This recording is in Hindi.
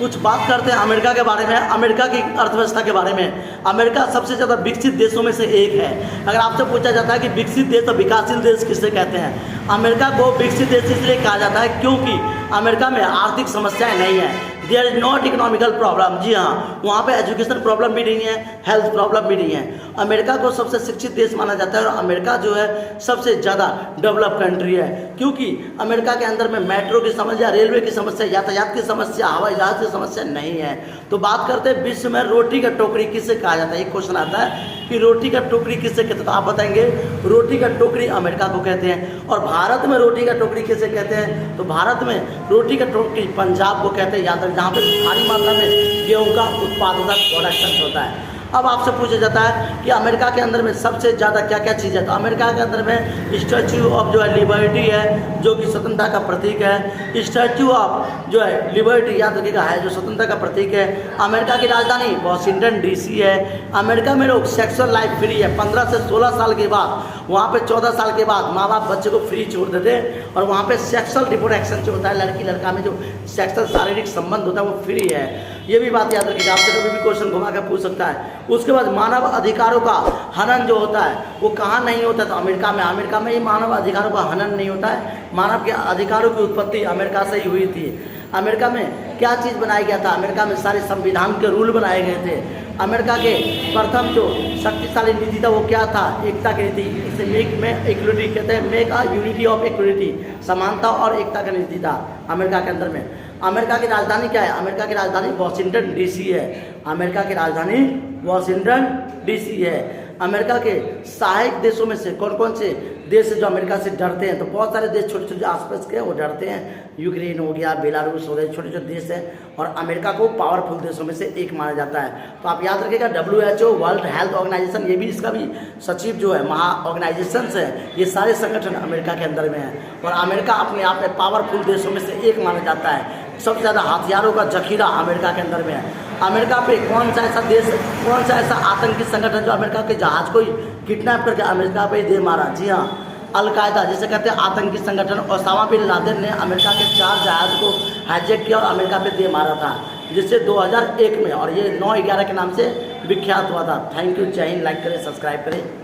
कुछ बात करते हैं अमेरिका के बारे में, अमेरिका की अर्थव्यवस्था के बारे में। अमेरिका सबसे ज़्यादा विकसित देशों में से एक है। अगर आपसे पूछा जाता है कि विकसित देश और विकासशील देश किसे कहते हैं, अमेरिका को विकसित देश इसलिए कहा जाता है क्योंकि अमेरिका में आर्थिक समस्याएं नहीं हैं। There is not economical problem. जी हाँ, वहाँ पे एजुकेशन प्रॉब्लम भी नहीं है, हेल्थ प्रॉब्लम भी नहीं है। अमेरिका को सबसे शिक्षित देश माना जाता है और अमेरिका जो है सबसे ज़्यादा डेवलप कंट्री है, क्योंकि अमेरिका के अंदर में मेट्रो की समस्या, रेलवे की समस्या, यातायात की समस्या, हवाई जहाज की समस्या नहीं है। तो बात करते हैं विश्व में रोटी का टोकरी किसे कहा जाता है। एक क्वेश्चन आता है कि रोटी का टोकरी किसे कहते हैं, तो आप बताएंगे रोटी का टोकरी अमेरिका को कहते हैं। और भारत में रोटी का टोकरी किसे कहते हैं, तो भारत में रोटी का टोकरी पंजाब को कहते हैं, याद रखें, जहाँ पे भारी मात्रा में गेहूँ का उत्पाद होता है, प्रोडक्शन होता है। अब आपसे पूछा जाता है कि अमेरिका के अंदर में सबसे ज़्यादा क्या क्या चीज़ है, तो अमेरिका के अंदर में स्टैचू ऑफ जो है लिबर्टी है, जो कि स्वतंत्रता का प्रतीक है। स्टैचू ऑफ जो है लिबर्टी, याद रखिएगा, है जो स्वतंत्रता का प्रतीक है। अमेरिका की राजधानी वॉशिंगटन डीसी है। अमेरिका में लोग सेक्सुअल लाइफ फ्री है। 15 से 16 साल के बाद, वहाँ पे 14 साल के बाद माँ बाप बच्चे को फ्री छोड़ देते हैं और वहाँ पे सेक्सुअल रिप्रोडक्शन जो होता है, लड़की लड़का में जो सेक्सुअल शारीरिक संबंध होता है वो फ्री है। ये भी बात याद रखिएगा, आपसे कभी भी क्वेश्चन घुमा के पूछ सकता है। उसके बाद मानव अधिकारों का हनन जो होता है वो कहाँ नहीं होता, तो अमेरिका में। अमेरिका में ही मानव अधिकारों का हनन नहीं होता है। मानव के अधिकारों की उत्पत्ति अमेरिका से ही हुई थी। अमेरिका में क्या चीज़ बनाया गया था, अमेरिका में सारे संविधान के रूल बनाए गए थे। अमेरिका के प्रथम जो शक्तिशाली नीति था वो क्या था, एकता की नीति। इसे मेक में इक्वलिटी कहते हैं, make a unity of equality, समानता और एकता का नीति था अमेरिका के अंदर में। अमेरिका की राजधानी क्या है, अमेरिका की राजधानी वॉशिंगटन डीसी है। अमेरिका की राजधानी वॉशिंगटन डीसी है। अमेरिका के सहायक देशों में से कौन कौन से देश है जो अमेरिका से डरते हैं, तो बहुत सारे देश छोटे छोटे आसपास के वो डरते हैं। यूक्रेन हो गया, बेलारूस हो गए, छोटे छोटे देश हैं और अमेरिका को पावरफुल देशों में से एक माना जाता है। तो आप याद रखिएगा WHO, वर्ल्ड हेल्थ ऑर्गेनाइजेशन, ये भी इसका भी सचिव जो है, महा ऑर्गेनाइजेशंस है, ये सारे संगठन अमेरिका के अंदर में है। और अमेरिका अपने आप में पावरफुल देशों में से एक माना जाता है। सबसे ज़्यादा हथियारों का जखीरा अमेरिका के अंदर में है। अमेरिका पे कौन सा ऐसा देश, कौन सा ऐसा आतंकी संगठन जो अमेरिका के जहाज़ को किडनैप करके अमेरिका पे ही दे मारा, जी हाँ, अल-कायदा जिसे कहते हैं आतंकी संगठन। ओसामा बिन लादेन ने अमेरिका के 4 जहाज़ को हाईजैक किया और अमेरिका पे दे मारा था, जिससे 2001 में, और ये 9/11 के नाम से विख्यात हुआ था। थैंक यू, जय हिंद। लाइक करें, सब्सक्राइब करें।